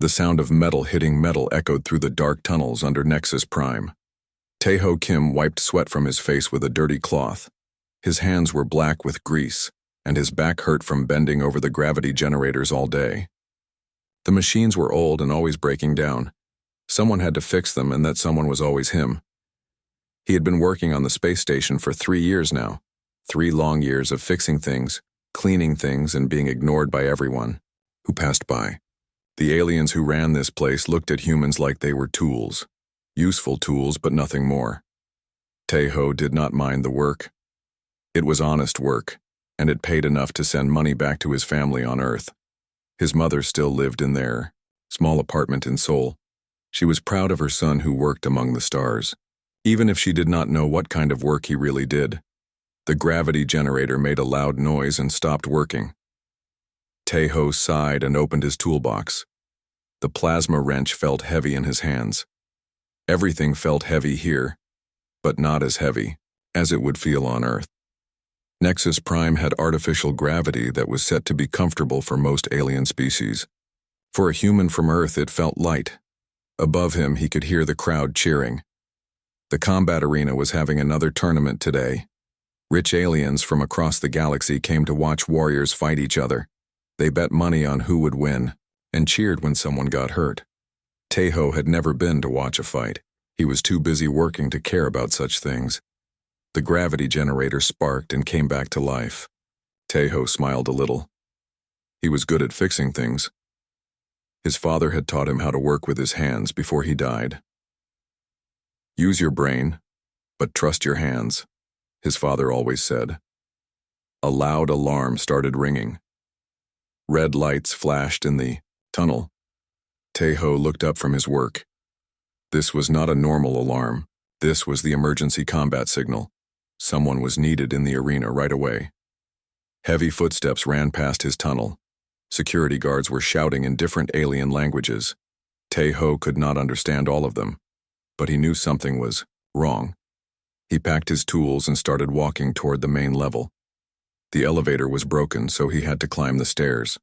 The sound of metal hitting metal echoed through the dark tunnels under Nexus Prime. Taeho Kim wiped sweat from his face with a dirty cloth. His hands were black with grease, and his back hurt from bending over the gravity generators all day. The machines were old and always breaking down. Someone had to fix them, and that someone was always him. He had been working on the space station for 3 years now. 3 long years of fixing things, cleaning things, and being ignored by everyone who passed by. The aliens who ran this place looked at humans like they were tools. Useful tools, but nothing more. Taeho did not mind the work. It was honest work, and it paid enough to send money back to his family on Earth. His mother still lived in their small apartment in Seoul. She was proud of her son who worked among the stars, even if she did not know what kind of work he really did. The gravity generator made a loud noise and stopped working. Taeho sighed and opened his toolbox. The plasma wrench felt heavy in his hands. Everything felt heavy here, but not as heavy as it would feel on Earth. Nexus Prime had artificial gravity that was set to be comfortable for most alien species. For a human from Earth, it felt light. Above him, he could hear the crowd cheering. The combat arena was having another tournament today. Rich aliens from across the galaxy came to watch warriors fight each other. They bet money on who would win, and cheered when someone got hurt. Taeho had never been to watch a fight. He was too busy working to care about such things. The gravity generator sparked and came back to life. Taeho smiled a little. He was good at fixing things. His father had taught him how to work with his hands before he died. Use your brain, but trust your hands, his father always said. A loud alarm started ringing. Red lights flashed in the tunnel. Taeho looked up from his work. This was not a normal alarm. This was the emergency combat signal. Someone was needed in the arena right away. Heavy footsteps ran past his tunnel. Security guards were shouting in different alien languages. Taeho could not understand all of them, but he knew something was wrong. He packed his tools and started walking toward the main level. The elevator was broken, so he had to climb the stairs.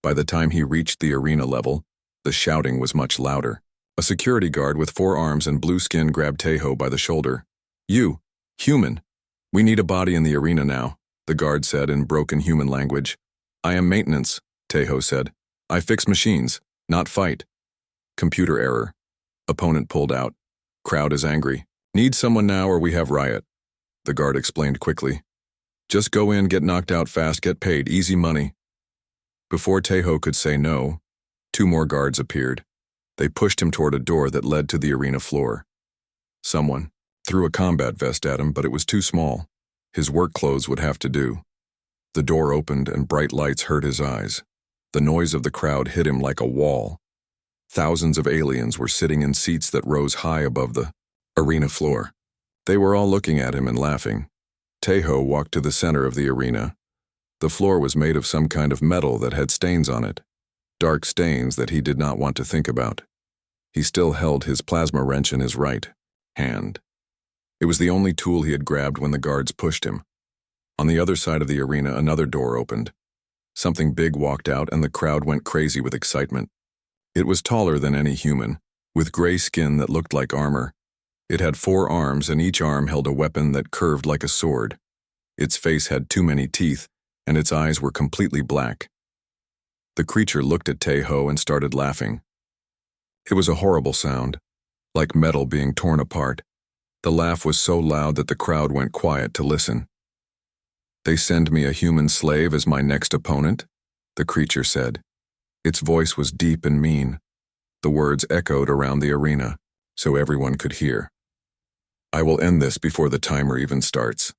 By the time he reached the arena level, the shouting was much louder. A security guard with 4 arms and blue skin grabbed Taeho by the shoulder. "You, human. We need a body in the arena now," the guard said in broken human language. "I am maintenance," Taeho said. "I fix machines, not fight." Computer error. Opponent pulled out. Crowd is angry. "Need someone now or we have riot," the guard explained quickly. "Just go in, get knocked out fast, get paid, easy money." Before Taeho could say no, 2 more guards appeared. They pushed him toward a door that led to the arena floor. Someone threw a combat vest at him, but it was too small. His work clothes would have to do. The door opened and bright lights hurt his eyes. The noise of the crowd hit him like a wall. Thousands of aliens were sitting in seats that rose high above the arena floor. They were all looking at him and laughing. Taeho walked to the center of the arena. The floor was made of some kind of metal that had stains on it. Dark stains that he did not want to think about. He still held his plasma wrench in his right hand. It was the only tool he had grabbed when the guards pushed him. On the other side of the arena, another door opened. Something big walked out and the crowd went crazy with excitement. It was taller than any human, with gray skin that looked like armor. It had 4 arms and each arm held a weapon that curved like a sword. Its face had too many teeth and its eyes were completely black. The creature looked at Taeho and started laughing. It was a horrible sound, like metal being torn apart. The laugh was so loud that the crowd went quiet to listen. "They send me a human slave as my next opponent?" the creature said. Its voice was deep and mean. The words echoed around the arena, so everyone could hear. "I will end this before the timer even starts."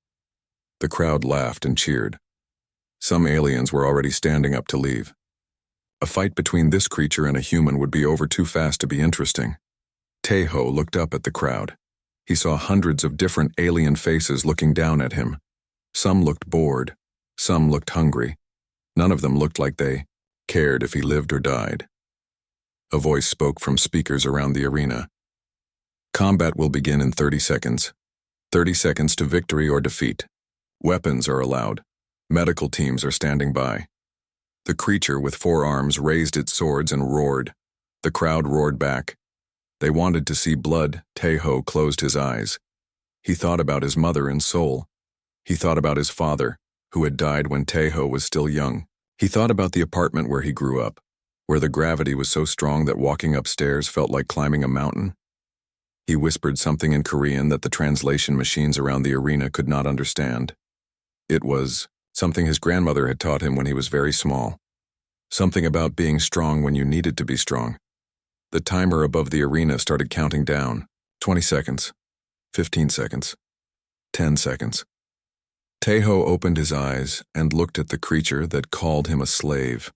The crowd laughed and cheered. Some aliens were already standing up to leave. A fight between this creature and a human would be over too fast to be interesting. Taeho looked up at the crowd. He saw hundreds of different alien faces looking down at him. Some looked bored. Some looked hungry. None of them looked like they cared if he lived or died. A voice spoke from speakers around the arena. "Combat will begin in 30 seconds. 30 seconds to victory or defeat. Weapons are allowed. Medical teams are standing by." The creature with 4 arms raised its swords and roared. The crowd roared back. They wanted to see blood. Taeho closed his eyes. He thought about his mother in Seoul. He thought about his father, who had died when Taeho was still young. He thought about the apartment where he grew up, where the gravity was so strong that walking upstairs felt like climbing a mountain. He whispered something in Korean that the translation machines around the arena could not understand. It was something his grandmother had taught him when he was very small. Something about being strong when you needed to be strong. The timer above the arena started counting down. 20 seconds. 15 seconds. 10 seconds. Taeho opened his eyes and looked at the creature that called him a slave.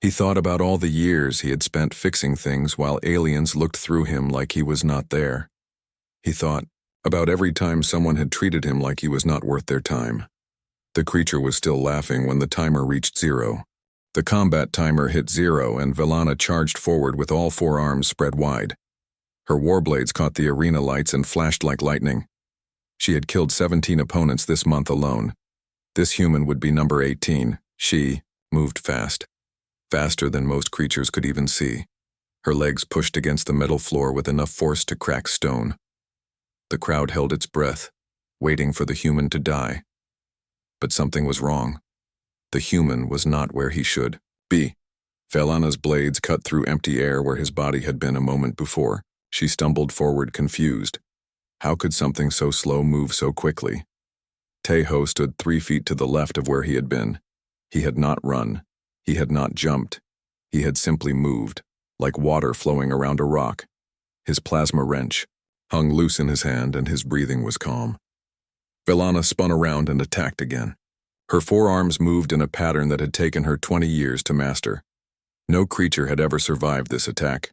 He thought about all the years he had spent fixing things while aliens looked through him like he was not there. He thought about every time someone had treated him like he was not worth their time. The creature was still laughing when the timer reached 0. The combat timer hit 0 and Velana charged forward with all 4 arms spread wide. Her warblades caught the arena lights and flashed like lightning. She had killed 17 opponents this month alone. This human would be number 18. She moved fast. Faster than most creatures could even see. Her legs pushed against the metal floor with enough force to crack stone. The crowd held its breath, waiting for the human to die. But something was wrong. The human was not where he should be. Velana's blades cut through empty air where his body had been a moment before. She stumbled forward, confused. How could something so slow move so quickly? Taeho stood 3 feet to the left of where he had been. He had not run. He had not jumped. He had simply moved, like water flowing around a rock. His plasma wrench hung loose in his hand and his breathing was calm. Velana spun around and attacked again. Her 4 arms moved in a pattern that had taken her 20 years to master. No creature had ever survived this attack.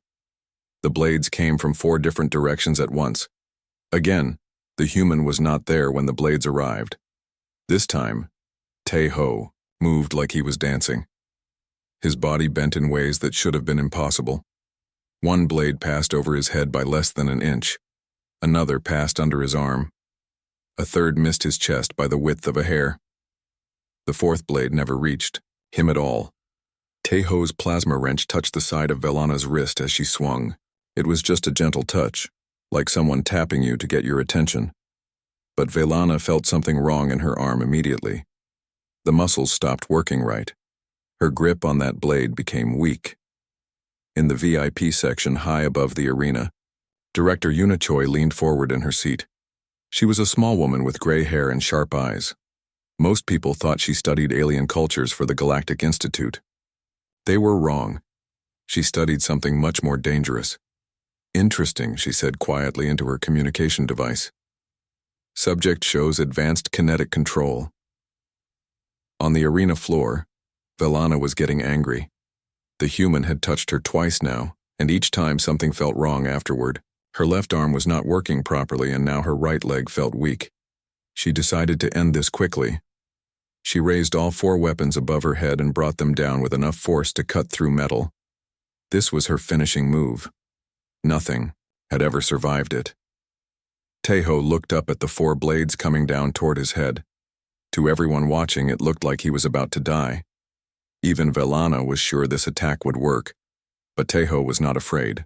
The blades came from 4 different directions at once. Again, the human was not there when the blades arrived. This time, Taeho moved like he was dancing. His body bent in ways that should have been impossible. 1 blade passed over his head by less than an inch. Another passed under his arm. A third missed his chest by the width of a hair. The 4th blade never reached him at all. Taeho's plasma wrench touched the side of Velana's wrist as she swung. It was just a gentle touch, like someone tapping you to get your attention. But Velana felt something wrong in her arm immediately. The muscles stopped working right. Her grip on that blade became weak. In the VIP section high above the arena, Director Unichoi leaned forward in her seat. She was a small woman with gray hair and sharp eyes. Most people thought she studied alien cultures for the Galactic Institute. They were wrong. She studied something much more dangerous. Interesting, she said quietly into her communication device. Subject shows advanced kinetic control. On the arena floor, Velana was getting angry. The human had touched her twice now, and each time something felt wrong afterward. Her left arm was not working properly and now her right leg felt weak. She decided to end this quickly. She raised all 4 weapons above her head and brought them down with enough force to cut through metal. This was her finishing move. Nothing had ever survived it. Taeho looked up at the 4 blades coming down toward his head. To everyone watching, it looked like he was about to die. Even Velana was sure this attack would work, but Taeho was not afraid.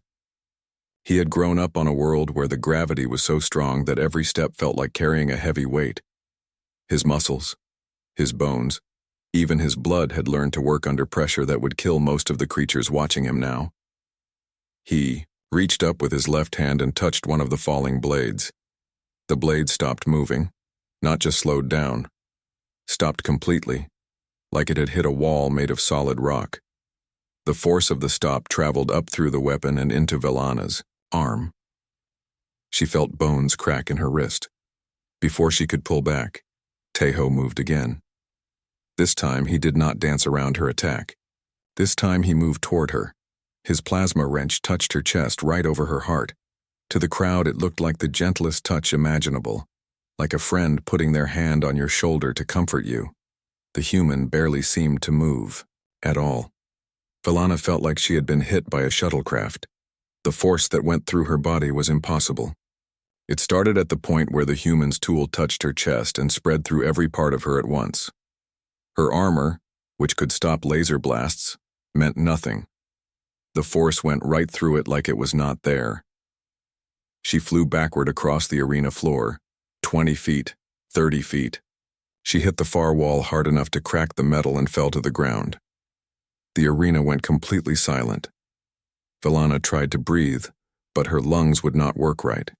He had grown up on a world where the gravity was so strong that every step felt like carrying a heavy weight. His muscles, his bones, even his blood had learned to work under pressure that would kill most of the creatures watching him now. He reached up with his left hand and touched one of the falling blades. The blade stopped moving, not just slowed down. Stopped completely, like it had hit a wall made of solid rock. The force of the stop traveled up through the weapon and into Velana's arm. She felt bones crack in her wrist. Before she could pull back, Taeho moved again. This time he did not dance around her attack. This time he moved toward her. His plasma wrench touched her chest right over her heart. To the crowd it looked like the gentlest touch imaginable, like a friend putting their hand on your shoulder to comfort you. The human barely seemed to move, at all. Velana felt like she had been hit by a shuttlecraft. The force that went through her body was impossible. It started at the point where the human's tool touched her chest and spread through every part of her at once. Her armor, which could stop laser blasts, meant nothing. The force went right through it like it was not there. She flew backward across the arena floor, 20 feet, 30 feet. She hit the far wall hard enough to crack the metal and fell to the ground. The arena went completely silent. Velana tried to breathe, but her lungs would not work right.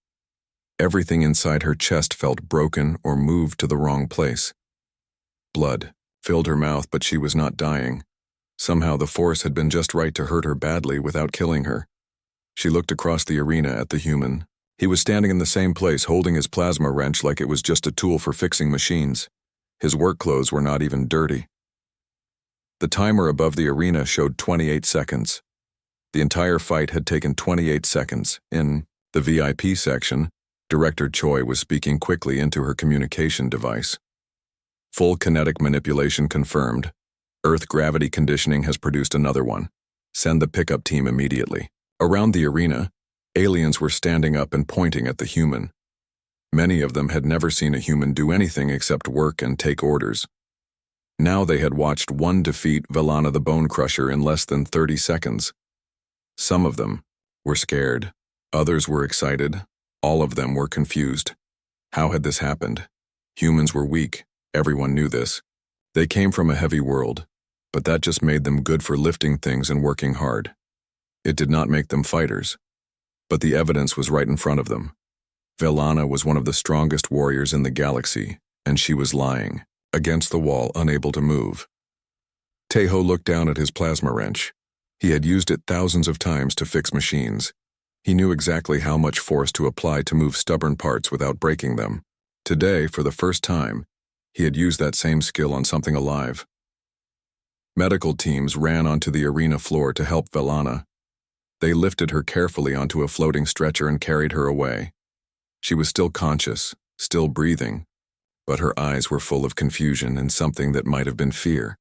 Everything inside her chest felt broken or moved to the wrong place. Blood filled her mouth, but she was not dying. Somehow the force had been just right to hurt her badly without killing her. She looked across the arena at the human. He was standing in the same place, holding his plasma wrench like it was just a tool for fixing machines. His work clothes were not even dirty. The timer above the arena showed 28 seconds. The entire fight had taken 28 seconds. In the VIP section, Director Choi was speaking quickly into her communication device. Full kinetic manipulation confirmed. Earth gravity conditioning has produced another one. Send the pickup team immediately. Around the arena, aliens were standing up and pointing at the human. Many of them had never seen a human do anything except work and take orders. Now they had watched one defeat Velana the Bone Crusher in less than 30 seconds. Some of them were scared. Others were excited. All of them were confused. How had this happened? Humans were weak. Everyone knew this. They came from a heavy world, but that just made them good for lifting things and working hard. It did not make them fighters. But the evidence was right in front of them. Velana was one of the strongest warriors in the galaxy, and she was lying, against the wall, unable to move. Tejo looked down at his plasma wrench. He had used it thousands of times to fix machines. He knew exactly how much force to apply to move stubborn parts without breaking them. Today, for the first time, he had used that same skill on something alive. Medical teams ran onto the arena floor to help Velana. They lifted her carefully onto a floating stretcher and carried her away. She was still conscious, still breathing, but her eyes were full of confusion and something that might have been fear.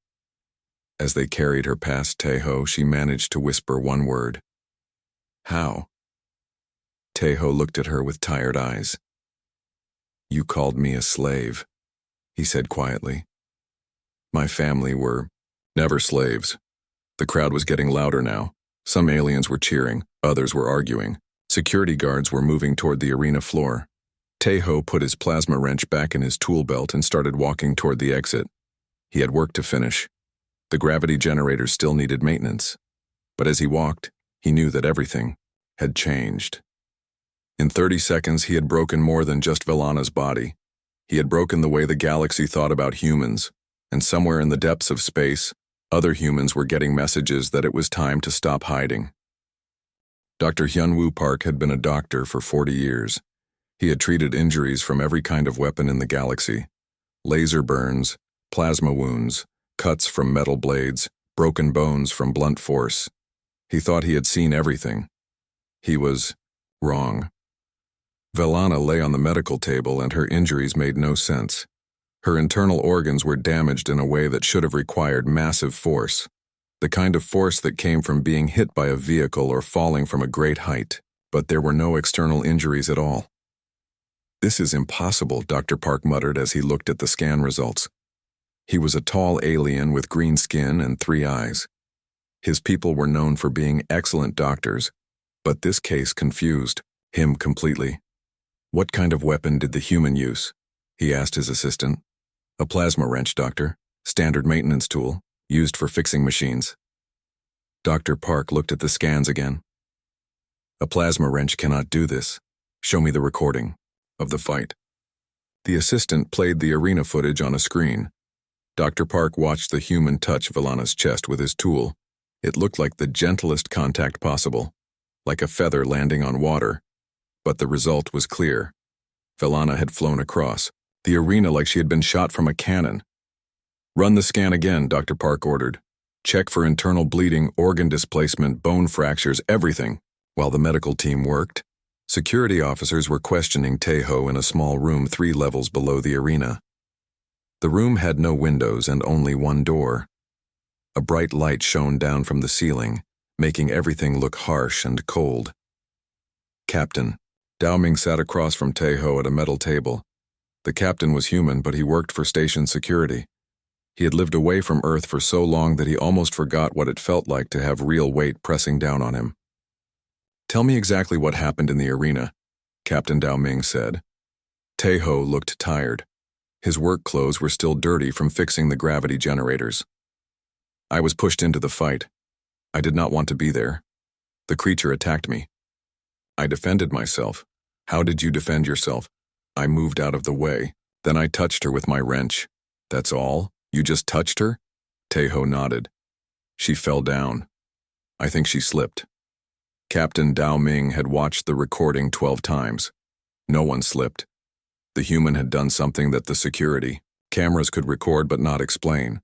As they carried her past Tejo, she managed to whisper one word. How? Tejo looked at her with tired eyes. You called me a slave, he said quietly. My family were never slaves. The crowd was getting louder now. Some aliens were cheering, others were arguing. Security guards were moving toward the arena floor. Tejo put his plasma wrench back in his tool belt and started walking toward the exit. He had work to finish. The gravity generators still needed maintenance. But as he walked, he knew that everything had changed. In 30 seconds, he had broken more than just Velana's body. He had broken the way the galaxy thought about humans, and somewhere in the depths of space, other humans were getting messages that it was time to stop hiding. Dr. Hyunwoo Park had been a doctor for 40 years. He had treated injuries from every kind of weapon in the galaxy. Laser burns, plasma wounds, cuts from metal blades, broken bones from blunt force. He thought he had seen everything. He was wrong. Velana lay on the medical table and her injuries made no sense. Her internal organs were damaged in a way that should have required massive force. The kind of force that came from being hit by a vehicle or falling from a great height, but there were no external injuries at all. This is impossible, Dr. Park muttered as he looked at the scan results. He was a tall alien with green skin and 3 eyes. His people were known for being excellent doctors, but this case confused him completely. What kind of weapon did the human use? He asked his assistant. A plasma wrench, doctor. Standard maintenance tool, used for fixing machines. Dr. Park looked at the scans again. A plasma wrench cannot do this. Show me the recording of the fight. The assistant played the arena footage on a screen. Dr. Park watched the human touch Velana's chest with his tool. It looked like the gentlest contact possible, like a feather landing on water. But the result was clear. Velana had flown across the arena like she had been shot from a cannon. Run the scan again, Dr. Park ordered. Check for internal bleeding, organ displacement, bone fractures, everything. While the medical team worked, security officers were questioning Tejo in a small room 3 levels below the arena. The room had no windows and only one door. A bright light shone down from the ceiling, making everything look harsh and cold. Captain. Dowming sat across from Tejo at a metal table. The captain was human, but he worked for station security. He had lived away from Earth for so long that he almost forgot what it felt like to have real weight pressing down on him. "Tell me exactly what happened in the arena," Captain Dao Ming said. Tae-ho looked tired. His work clothes were still dirty from fixing the gravity generators. "I was pushed into the fight. I did not want to be there. The creature attacked me. I defended myself." "How did you defend yourself?" "I moved out of the way. Then I touched her with my wrench." "That's all? You just touched her?" Tae-ho nodded. "She fell down. I think she slipped." Captain Dao Ming had watched the recording 12 times. No one slipped. The human had done something that the security cameras could record but not explain.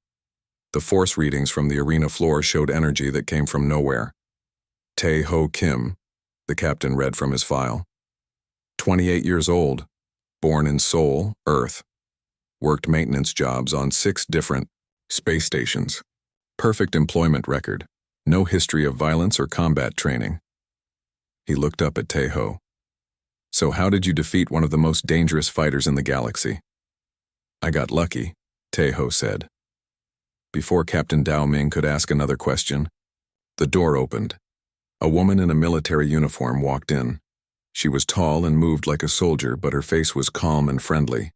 The force readings from the arena floor showed energy that came from nowhere. Tae-ho Kim, the captain read from his file. 28 years old, born in Seoul, Earth. Worked maintenance jobs on 6 different space stations. Perfect employment record. No history of violence or combat training. He looked up at Tae-ho. "So how did you defeat one of the most dangerous fighters in the galaxy?" "I got lucky," Tae-ho said. Before Captain Dao Ming could ask another question, the door opened. A woman in a military uniform walked in. She was tall and moved like a soldier, but her face was calm and friendly.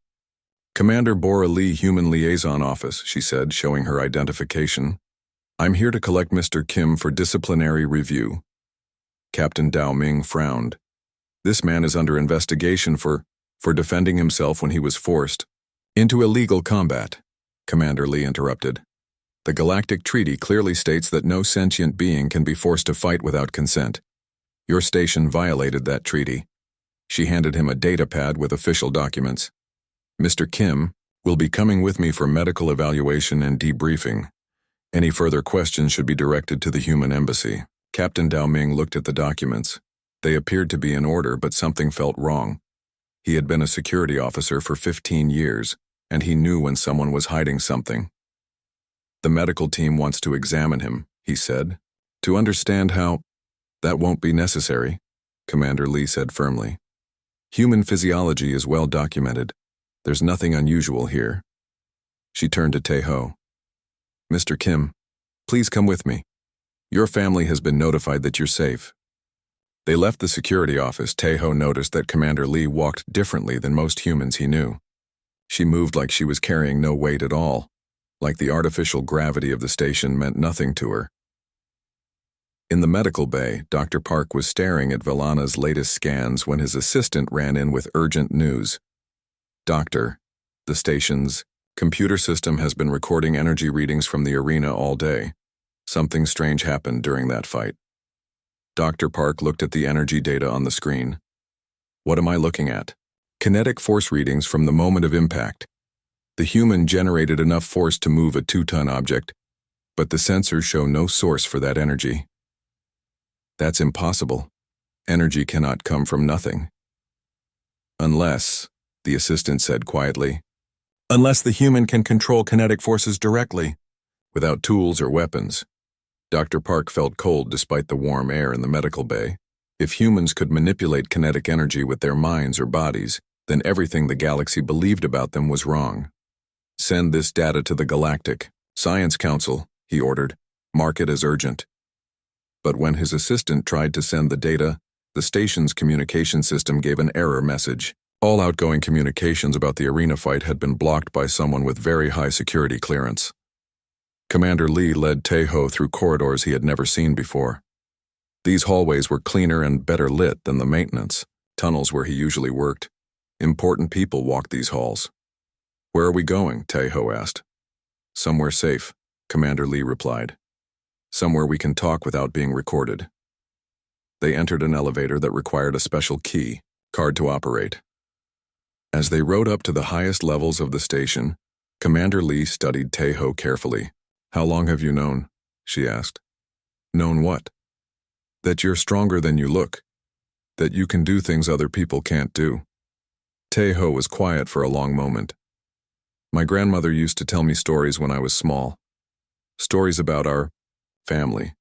"Commander Bora Lee, Human Liaison Office," she said, showing her identification. "I'm here to collect Mr. Kim for disciplinary review." Captain Dao Ming frowned. "This man is under investigation for defending himself when he was forced into illegal combat," Commander Lee interrupted. "The Galactic Treaty clearly states that no sentient being can be forced to fight without consent. Your station violated that treaty." She handed him a data pad with official documents. "Mr. Kim will be coming with me for medical evaluation and debriefing. Any further questions should be directed to the human embassy." Captain Dao Ming looked at the documents. They appeared to be in order, but something felt wrong. He had been a security officer for 15 years, and he knew when someone was hiding something. "The medical team wants to examine him," he said. "To understand how—" "That won't be necessary," Commander Lee said firmly. "Human physiology is well documented. There's nothing unusual here." She turned to Tae-ho. "Mr. Kim, please come with me. Your family has been notified that you're safe." They left the security office. Tae-ho noticed that Commander Lee walked differently than most humans he knew. She moved like she was carrying no weight at all, like the artificial gravity of the station meant nothing to her. In the medical bay, Dr. Park was staring at Villana's latest scans when his assistant ran in with urgent news. "Doctor, the station's computer system has been recording energy readings from the arena all day. Something strange happened during that fight." Dr. Park looked at the energy data on the screen. "What am I looking at?" "Kinetic force readings from the moment of impact. The human generated enough force to move a 2-ton object, but the sensors show no source for that energy." "That's impossible. Energy cannot come from nothing." "Unless," the assistant said quietly, "unless the human can control kinetic forces directly, without tools or weapons." Dr. Park felt cold despite the warm air in the medical bay. If humans could manipulate kinetic energy with their minds or bodies, then everything the galaxy believed about them was wrong. "Send this data to the Galactic Science Council," he ordered. "Mark it as urgent." But when his assistant tried to send the data, the station's communication system gave an error message. All outgoing communications about the arena fight had been blocked by someone with very high security clearance. Commander Lee led Tae-ho through corridors he had never seen before. These hallways were cleaner and better lit than the maintenance tunnels where he usually worked. Important people walked these halls. "Where are we going?" Tae-ho asked. "Somewhere safe," Commander Lee replied. "Somewhere we can talk without being recorded." They entered an elevator that required a special key, card to operate. As they rode up to the highest levels of the station, Commander Lee studied Tae-ho carefully. "How long have you known?" she asked. "Known what?" "That you're stronger than you look. That you can do things other people can't do." Tae-ho was quiet for a long moment. "My grandmother used to tell me stories when I was small. Stories about our family.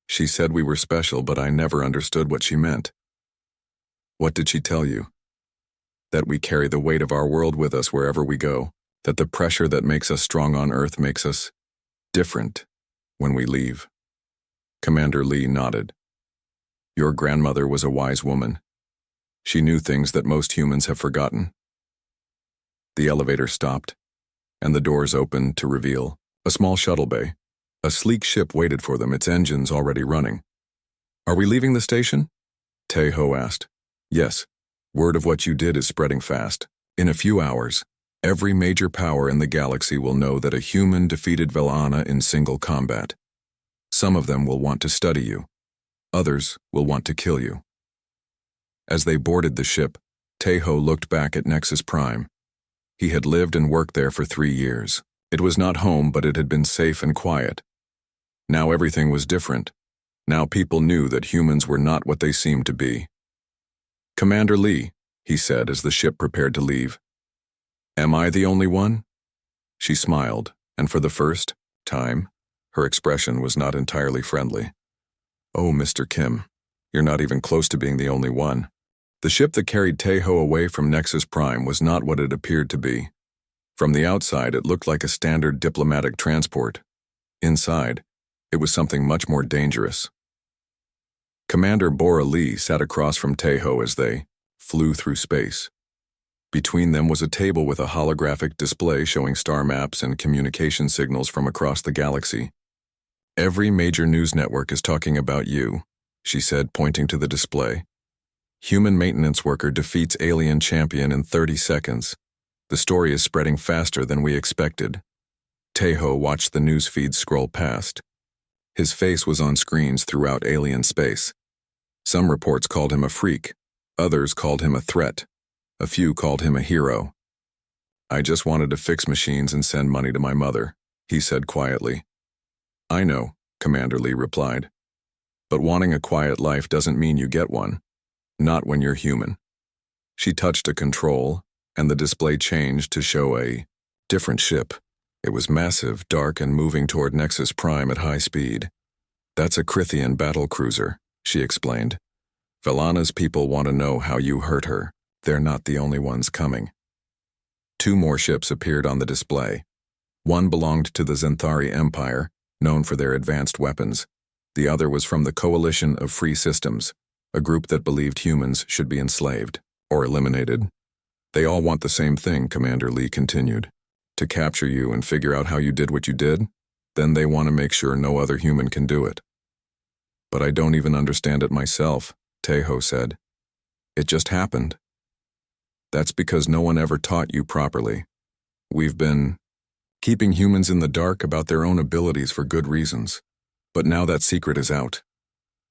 She said we were special, but I never understood what she meant." "What did she tell you?" "That we carry the weight of our world with us wherever we go. That the pressure that makes us strong on Earth makes us different when we leave. Commander Lee nodded. Your grandmother was a wise woman. She knew things that most humans have forgotten. The elevator stopped, and the doors opened to reveal a small shuttle bay. A sleek ship waited for them, its engines already running. Are we leaving the station? Tae-ho asked. Yes. Word of what you did is spreading fast. In a few hours, every major power in the galaxy will know that a human defeated Velana in single combat. Some of them will want to study you. Others will want to kill you. As they boarded the ship, Tae-ho looked back at Nexus Prime. He had lived and worked there for 3 years. It was not home, but it had been safe and quiet. Now everything was different. Now people knew that humans were not what they seemed to be. Commander Lee, he said as the ship prepared to leave. Am I the only one? She smiled, and for the first time, her expression was not entirely friendly. Oh, Mr. Kim, you're not even close to being the only one. The ship that carried Tae-ho away from Nexus Prime was not what it appeared to be. From the outside, it looked like a standard diplomatic transport. Inside, it was something much more dangerous. Commander Bora Lee sat across from Tae-ho as they flew through space. Between them was a table with a holographic display showing star maps and communication signals from across the galaxy. Every major news network is talking about you, she said, pointing to the display. Human maintenance worker defeats alien champion in 30 seconds. The story is spreading faster than we expected. Tae-ho watched the news feed scroll past. His face was on screens throughout alien space. Some reports called him a freak. Others called him a threat. A few called him a hero. I just wanted to fix machines and send money to my mother, he said quietly. I know, Commander Lee replied. But wanting a quiet life doesn't mean you get one. Not when you're human. She touched a control, and the display changed to show a different ship. It was massive, dark, and moving toward Nexus Prime at high speed. That's a Krithian battle cruiser, she explained. Velana's people want to know how you hurt her. They're not the only ones coming. 2 more ships appeared on the display. One belonged to the Zenthari Empire, known for their advanced weapons. The other was from the Coalition of Free Systems, a group that believed humans should be enslaved or eliminated. They all want the same thing, Commander Lee continued. To capture you and figure out how you did what you did, then they want to make sure no other human can do it. But I don't even understand it myself, Tae-ho said. It just happened. That's because no one ever taught you properly. We've been keeping humans in the dark about their own abilities for good reasons. But now that secret is out.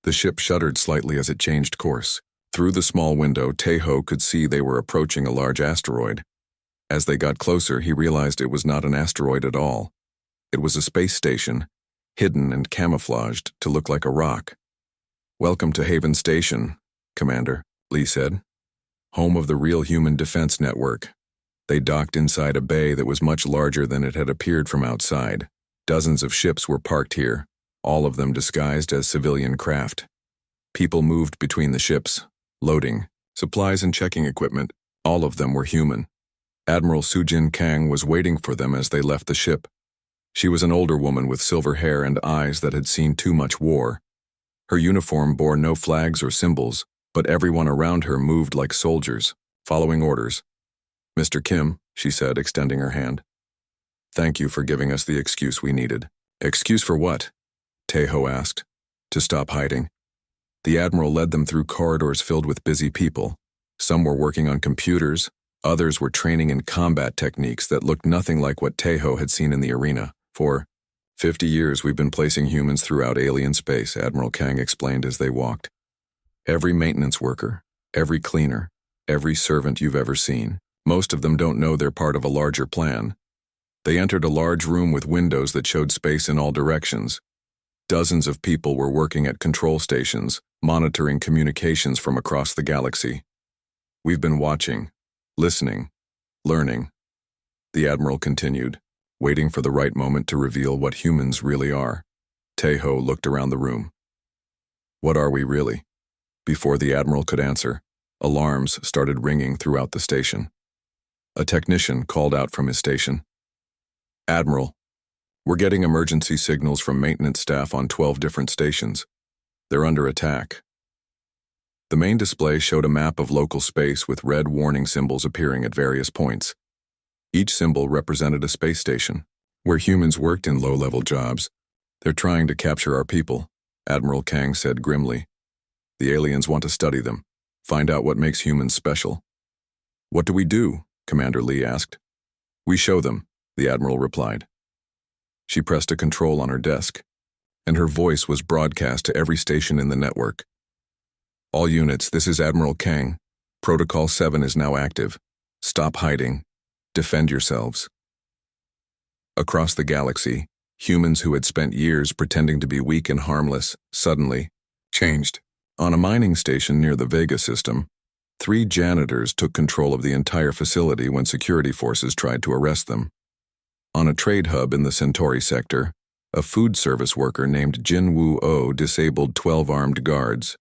The ship shuddered slightly as it changed course. Through the small window, Tae-ho could see they were approaching a large asteroid. As they got closer, he realized it was not an asteroid at all. It was a space station, hidden and camouflaged to look like a rock. Welcome to Haven Station, Commander, Lee said. Home of the Real Human Defense Network. They docked inside a bay that was much larger than it had appeared from outside. Dozens of ships were parked here, all of them disguised as civilian craft. People moved between the ships, loading, supplies and checking equipment. All of them were human. Admiral Sujin Kang was waiting for them as they left the ship. She was an older woman with silver hair and eyes that had seen too much war. Her uniform bore no flags or symbols, but everyone around her moved like soldiers, following orders. Mr. Kim, she said, extending her hand. Thank you for giving us the excuse we needed. Excuse for what? Tae-ho asked. To stop hiding. The Admiral led them through corridors filled with busy people. Some were working on computers, others were training in combat techniques that looked nothing like what Tae-ho had seen in the arena. For 50 years we've been placing humans throughout alien space, Admiral Kang explained as they walked. Every maintenance worker, every cleaner, every servant you've ever seen. Most of them don't know they're part of a larger plan. They entered a large room with windows that showed space in all directions. Dozens of people were working at control stations, monitoring communications from across the galaxy. We've been watching, listening, learning. The Admiral continued, waiting for the right moment to reveal what humans really are. Tae-ho looked around the room. What are we really? Before the Admiral could answer, alarms started ringing throughout the station. A technician called out from his station. "Admiral, we're getting emergency signals from maintenance staff on 12 different stations. They're under attack." The main display showed a map of local space with red warning symbols appearing at various points. Each symbol represented a space station, where humans worked in low-level jobs. "They're trying to capture our people," Admiral Kang said grimly. "The aliens want to study them, find out what makes humans special." "What do we do?" Commander Lee asked. "We show them," the Admiral replied. She pressed a control on her desk, and her voice was broadcast to every station in the network. "All units, this is Admiral Kang. Protocol 7 is now active. Stop hiding. Defend yourselves." Across the galaxy, humans who had spent years pretending to be weak and harmless suddenly changed. On a mining station near the Vega system, 3 janitors took control of the entire facility when security forces tried to arrest them. On a trade hub in the Centauri sector, a food service worker named Jin Woo-Oh disabled 12 armed guards.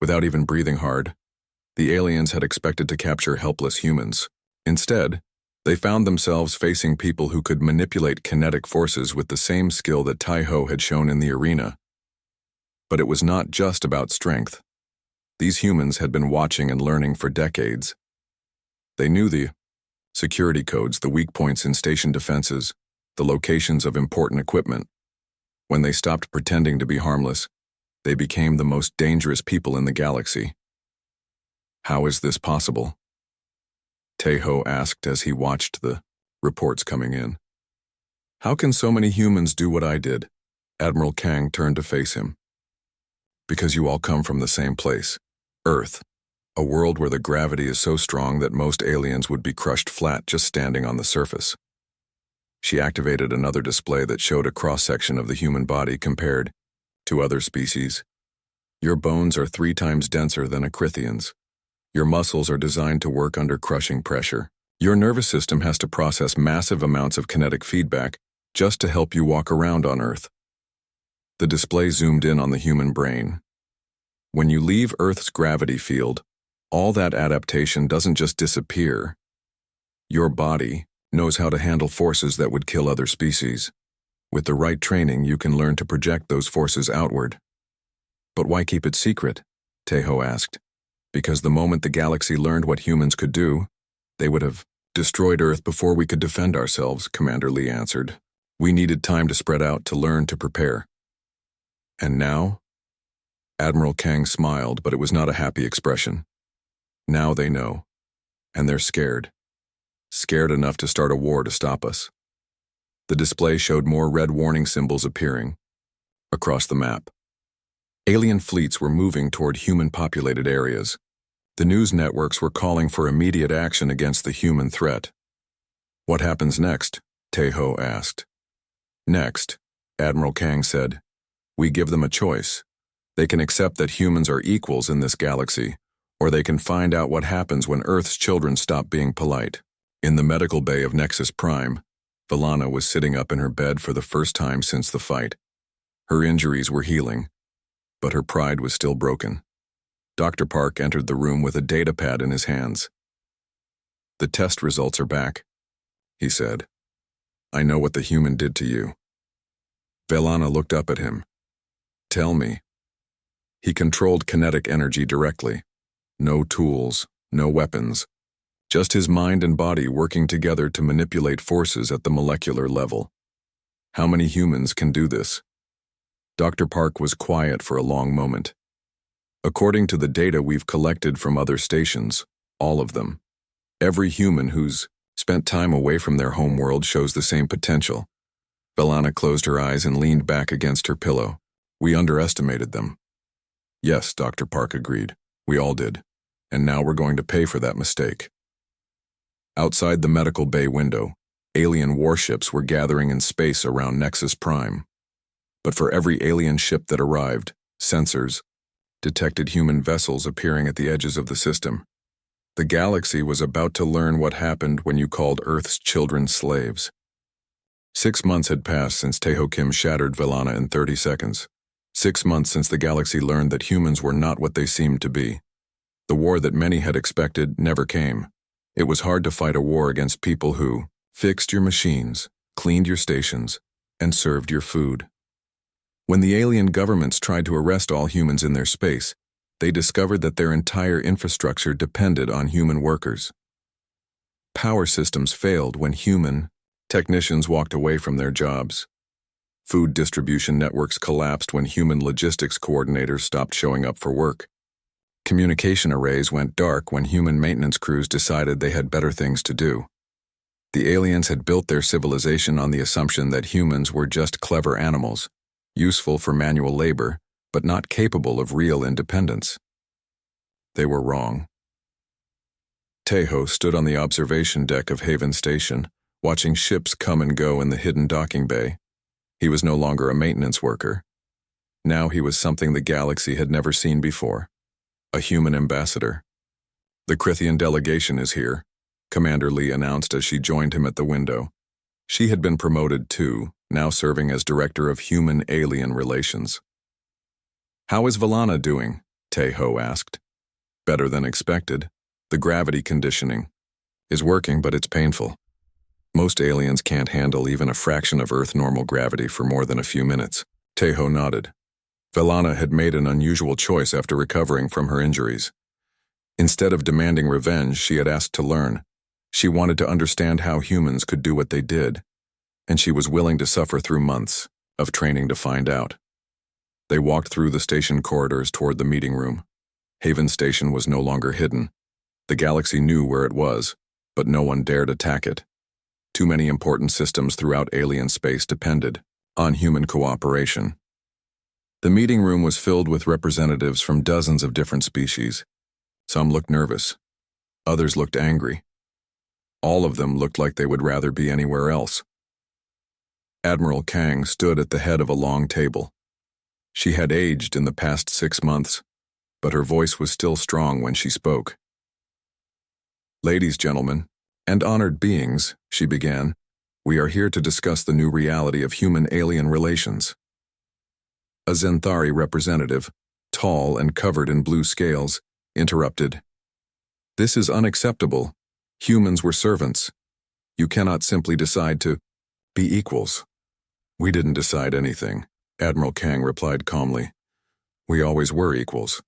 Without even breathing hard, the aliens had expected to capture helpless humans. Instead, they found themselves facing people who could manipulate kinetic forces with the same skill that Tai-Ho had shown in the arena. But it was not just about strength. These humans had been watching and learning for decades. They knew the security codes, the weak points in station defenses, the locations of important equipment. When they stopped pretending to be harmless, they became the most dangerous people in the galaxy. "How is this possible?" Tai-Ho asked as he watched the reports coming in. "How can so many humans do what I did?" Admiral Kang turned to face him. "Because you all come from the same place, Earth, a world where the gravity is so strong that most aliens would be crushed flat just standing on the surface." She activated another display that showed a cross-section of the human body compared to other species. "Your bones are 3 times denser than a Crithian's. Your muscles are designed to work under crushing pressure. Your nervous system has to process massive amounts of kinetic feedback just to help you walk around on Earth." The display zoomed in on the human brain. When you leave Earth's gravity field, all that adaptation doesn't just disappear. Your body knows how to handle forces that would kill other species. With the right training, you can learn to project those forces outward. "But why keep it secret?" Tai-Ho asked. "Because the moment the galaxy learned what humans could do, they would have destroyed Earth before we could defend ourselves," Commander Lee answered. "We needed time to spread out, to learn, to prepare." "And now?" Admiral Kang smiled, but it was not a happy expression. "Now they know, and they're scared. Scared enough to start a war to stop us." The display showed more red warning symbols appearing across the map. Alien fleets were moving toward human-populated areas. The news networks were calling for immediate action against the human threat. "What happens next?" Tai-Ho asked. "Next," Admiral Kang said, "we give them a choice. They can accept that humans are equals in this galaxy, or they can find out what happens when Earth's children stop being polite." In the medical bay of Nexus Prime, Velana was sitting up in her bed for the first time since the fight. Her injuries were healing, but her pride was still broken. Dr. Park entered the room with a datapad in his hands. "The test results are back," he said. "I know what the human did to you." Velana looked up at him. "Tell me." He controlled kinetic energy directly. No tools, no weapons. Just his mind and body working together to manipulate forces at the molecular level. "How many humans can do this?" Dr. Park was quiet for a long moment. "According to the data we've collected from other stations, all of them. Every human who's spent time away from their home world shows the same potential." Velana closed her eyes and leaned back against her pillow. "We underestimated them." "Yes," Dr. Park agreed. "We all did. And now we're going to pay for that mistake." Outside the medical bay window, alien warships were gathering in space around Nexus Prime. But for every alien ship that arrived, sensors detected human vessels appearing at the edges of the system. The galaxy was about to learn what happened when you called Earth's children slaves. 6 months had passed since Tai-Ho Kim shattered Velana in 30 seconds. 6 months since the galaxy learned that humans were not what they seemed to be. The war that many had expected never came. It was hard to fight a war against people who fixed your machines, cleaned your stations, and served your food. When the alien governments tried to arrest all humans in their space, they discovered that their entire infrastructure depended on human workers. Power systems failed when human technicians walked away from their jobs. Food distribution networks collapsed when human logistics coordinators stopped showing up for work. Communication arrays went dark when human maintenance crews decided they had better things to do. The aliens had built their civilization on the assumption that humans were just clever animals, useful for manual labor, but not capable of real independence. They were wrong. Tejo stood on the observation deck of Haven Station, watching ships come and go in the hidden docking bay. He was no longer a maintenance worker. Now he was something the galaxy had never seen before, a human ambassador. "The Crithian delegation is here," Commander Lee announced as she joined him at the window. She had been promoted too, now serving as Director of Human-Alien Relations. "How is Valana doing?" Tejo asked. "Better than expected. The gravity conditioning is working, but it's painful. Most aliens can't handle even a fraction of Earth normal gravity for more than a few minutes." Tejo nodded. Valana had made an unusual choice after recovering from her injuries. Instead of demanding revenge, she had asked to learn. She wanted to understand how humans could do what they did, and she was willing to suffer through months of training to find out. They walked through the station corridors toward the meeting room. Haven Station was no longer hidden. The galaxy knew where it was, but no one dared attack it. Too many important systems throughout alien space depended on human cooperation. The meeting room was filled with representatives from dozens of different species. Some looked nervous. Others looked angry. All of them looked like they would rather be anywhere else. Admiral Kang stood at the head of a long table. She had aged in the past 6 months, but her voice was still strong when she spoke. "Ladies, gentlemen, and honored beings," she began, "we are here to discuss the new reality of human-alien relations." A Zenthari representative, tall and covered in blue scales, interrupted. "This is unacceptable. Humans were servants. You cannot simply decide to be equals." "We didn't decide anything," Admiral Kang replied calmly. "We always were equals.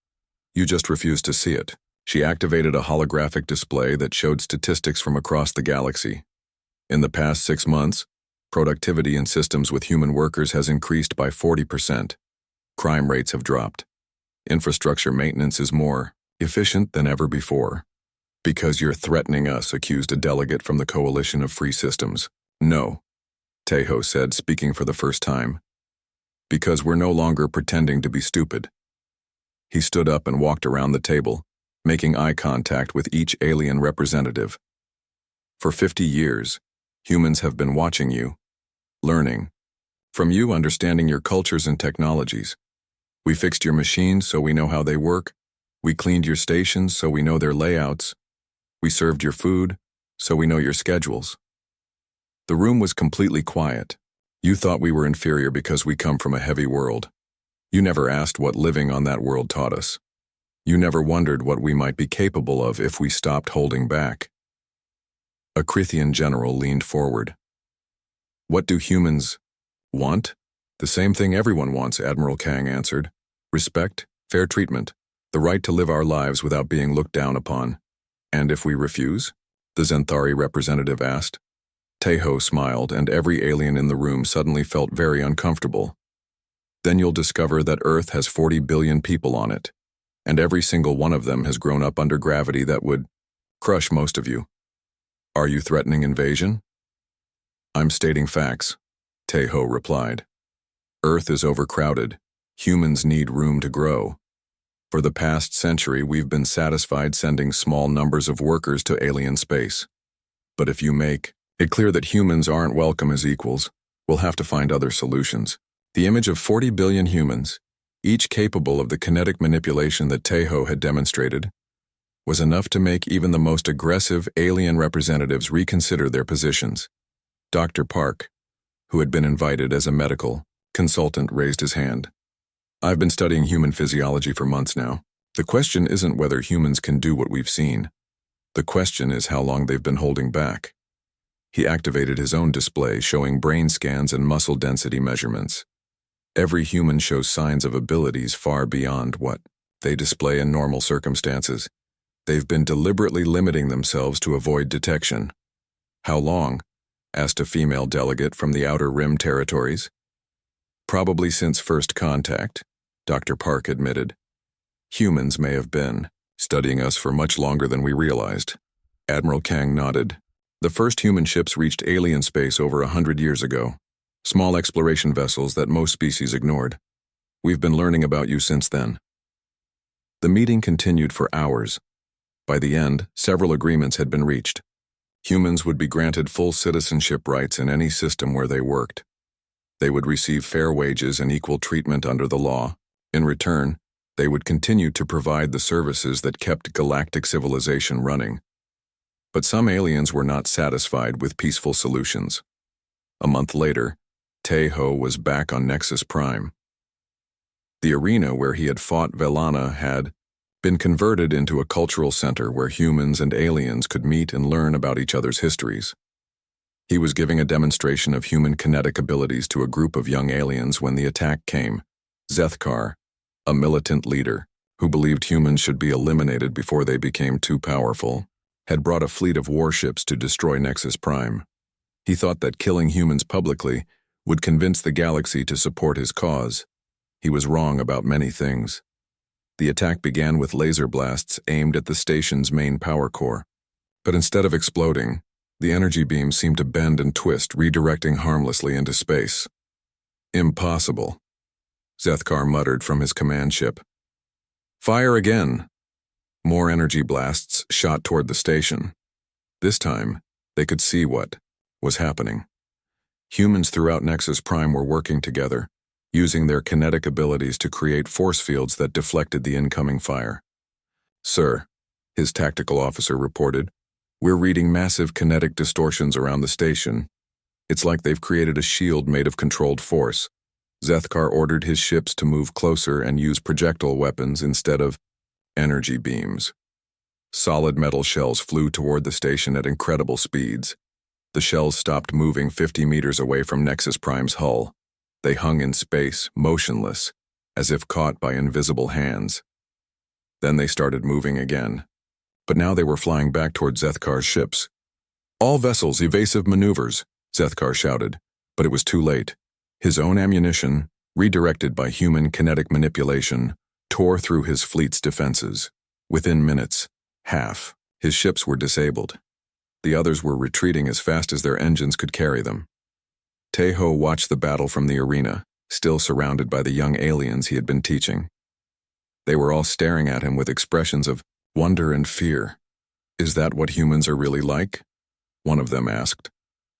You just refused to see it." She activated a holographic display that showed statistics from across the galaxy. In the past 6 months, productivity in systems with human workers has increased by 40%. Crime rates have dropped. Infrastructure maintenance is more efficient than ever before. "Because you're threatening us," accused a delegate from the Coalition of Free Systems. "No," Tejo said, speaking for the first time. "Because we're no longer pretending to be stupid." He stood up and walked around the table, making eye contact with each alien representative. "For 50 years, humans have been watching you, learning. From you, understanding your cultures and technologies. We fixed your machines so we know how they work. We cleaned your stations so we know their layouts. We served your food so we know your schedules." The room was completely quiet. "You thought we were inferior because we come from a heavy world. You never asked what living on that world taught us. You never wondered what we might be capable of if we stopped holding back." A Crithian general leaned forward. "What do humans want?" "The same thing everyone wants," Admiral Kang answered. "Respect, fair treatment, the right to live our lives without being looked down upon." "And if we refuse?" the Zenthari representative asked. Tejo smiled, and every alien in the room suddenly felt very uncomfortable. "Then you'll discover that Earth has 40 billion people on it, and every single one of them has grown up under gravity that would crush most of you. Are you threatening invasion?" "I'm stating facts," Tejo replied. "Earth is overcrowded. Humans need room to grow. For the past century, we've been satisfied sending small numbers of workers to alien space. But if you make it clear that humans aren't welcome as equals, we'll have to find other solutions." The image of 40 billion humans, each capable of the kinetic manipulation that Tejo had demonstrated, was enough to make even the most aggressive alien representatives reconsider their positions. Dr. Park, who had been invited as a medical consultant, raised his hand. "I've been studying human physiology for months now. The question isn't whether humans can do what we've seen. The question is how long they've been holding back. He activated his own display showing brain scans and muscle density measurements. Every human shows signs of abilities far beyond what they display in normal circumstances. They've been deliberately limiting themselves to avoid detection. How long? Asked a female delegate from the Outer Rim territories. Probably since first contact, Dr. Park admitted. Humans may have been studying us for much longer than we realized. Admiral Kang nodded. The first human ships reached alien space over 100 years ago. Small exploration vessels that most species ignored. We've been learning about you since then. The meeting continued for hours. By the end, several agreements had been reached. Humans would be granted full citizenship rights in any system where they worked. They would receive fair wages and equal treatment under the law. In return, they would continue to provide the services that kept galactic civilization running. But some aliens were not satisfied with peaceful solutions. A month later, Tae-ho was back on Nexus Prime. The arena where he had fought Velana had been converted into a cultural center where humans and aliens could meet and learn about each other's histories. He was giving a demonstration of human kinetic abilities to a group of young aliens when the attack came. Zethkar, a militant leader who believed humans should be eliminated before they became too powerful, had brought a fleet of warships to destroy Nexus Prime. He thought that killing humans publicly would convince the galaxy to support his cause. He was wrong about many things. The attack began with laser blasts aimed at the station's main power core. But instead of exploding, the energy beams seemed to bend and twist, redirecting harmlessly into space. Impossible, Zethkar muttered from his command ship. Fire again. More energy blasts shot toward the station. This time, they could see what was happening. Humans throughout Nexus Prime were working together, using their kinetic abilities to create force fields that deflected the incoming fire. Sir, his tactical officer reported, we're reading massive kinetic distortions around the station. It's like they've created a shield made of controlled force. Zethkar ordered his ships to move closer and use projectile weapons instead of energy beams. Solid metal shells flew toward the station at incredible speeds. The shells stopped moving 50 meters away from Nexus Prime's hull. They hung in space, motionless, as if caught by invisible hands. Then they started moving again. But now they were flying back toward Zethkar's ships. All vessels, evasive maneuvers, Zethkar shouted, but it was too late. His own ammunition, redirected by human kinetic manipulation, tore through his fleet's defenses. Within minutes, half, his ships were disabled. The others were retreating as fast as their engines could carry them. Tae-ho watched the battle from the arena, still surrounded by the young aliens he had been teaching. They were all staring at him with expressions of wonder and fear. Is that what humans are really like? One of them asked.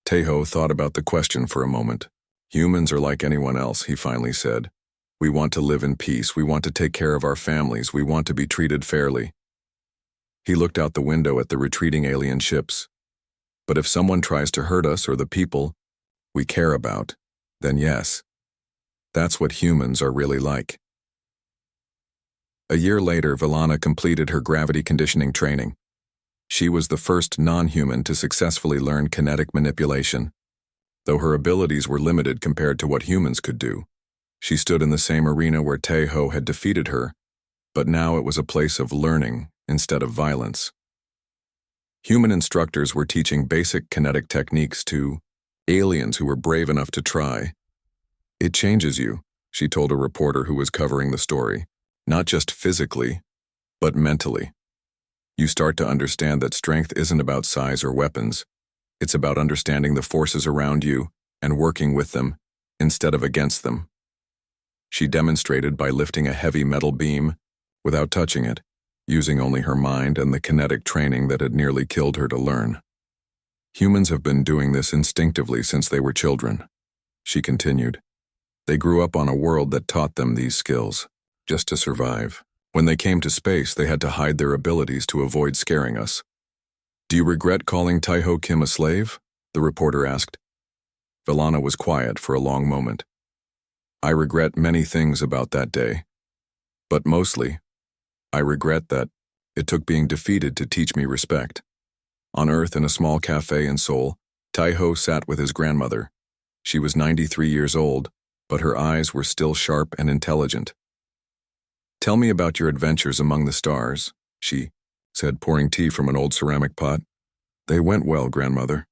Tae-ho thought about the question for a moment. Humans are like anyone else, he finally said. We want to live in peace, we want to take care of our families, we want to be treated fairly. He looked out the window at the retreating alien ships. But if someone tries to hurt us or the people we care about, then yes. That's what humans are really like. A year later, Velana completed her gravity conditioning training. She was the first non-human to successfully learn kinetic manipulation. Though her abilities were limited compared to what humans could do, she stood in the same arena where Tae-ho had defeated her, but now it was a place of learning instead of violence. Human instructors were teaching basic kinetic techniques to aliens who were brave enough to try. It changes you, she told a reporter who was covering the story, not just physically, but mentally. You start to understand that strength isn't about size or weapons. It's about understanding the forces around you and working with them instead of against them. She demonstrated by lifting a heavy metal beam without touching it, using only her mind and the kinetic training that had nearly killed her to learn. Humans have been doing this instinctively since they were children, she continued. They grew up on a world that taught them these skills, just to survive. When they came to space, they had to hide their abilities to avoid scaring us. Do you regret calling Tae-ho Kim a slave? The reporter asked. Velana was quiet for a long moment. I regret many things about that day. But mostly, I regret that It took being defeated to teach me respect. On Earth, in a small cafe in Seoul, Tai-ho sat with his grandmother. She was 93 years old, but her eyes were still sharp and intelligent. "Tell me about your adventures among the stars," she said, pouring tea from an old ceramic pot. "They went well, grandmother.